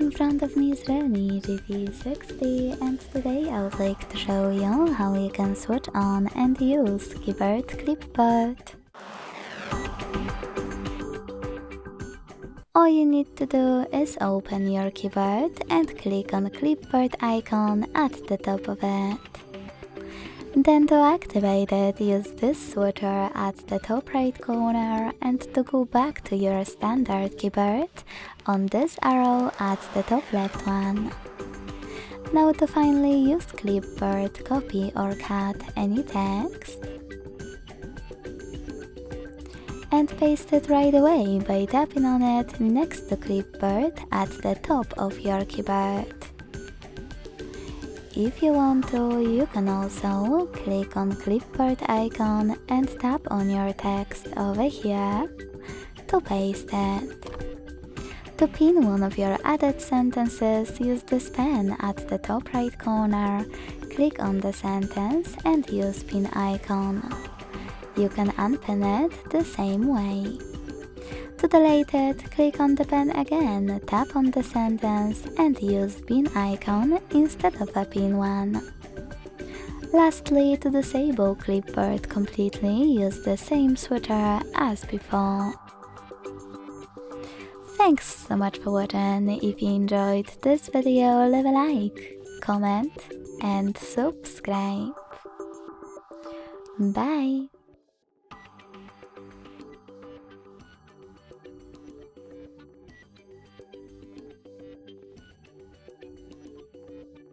In front of me is REALME GT 60, and today I would like to show you how you can switch on and use keyboard Clipboard. All you need to do is open your keyboard and click on the Clipboard icon at the top of it. Then to activate it, use this switcher at the top right corner, and to go back to your standard keyboard, on this arrow at the top left one. Now to finally use Clipboard, copy or cut any text and paste it right away by tapping on it next to Clipboard at the top of your keyboard. If you want to, you can also click on Clipboard icon and tap on your text over here to paste it. To pin one of your added sentences, use this pen at the top right corner, click on the sentence and use pin icon. You can unpin it the same way. To delete it, click on the pen again, tap on the sentence and use pin icon instead of a pin one. Lastly, to disable Clipboard completely, use the same switcher as before. Thanks so much for watching. If you enjoyed this video, leave a like, comment and subscribe. Bye!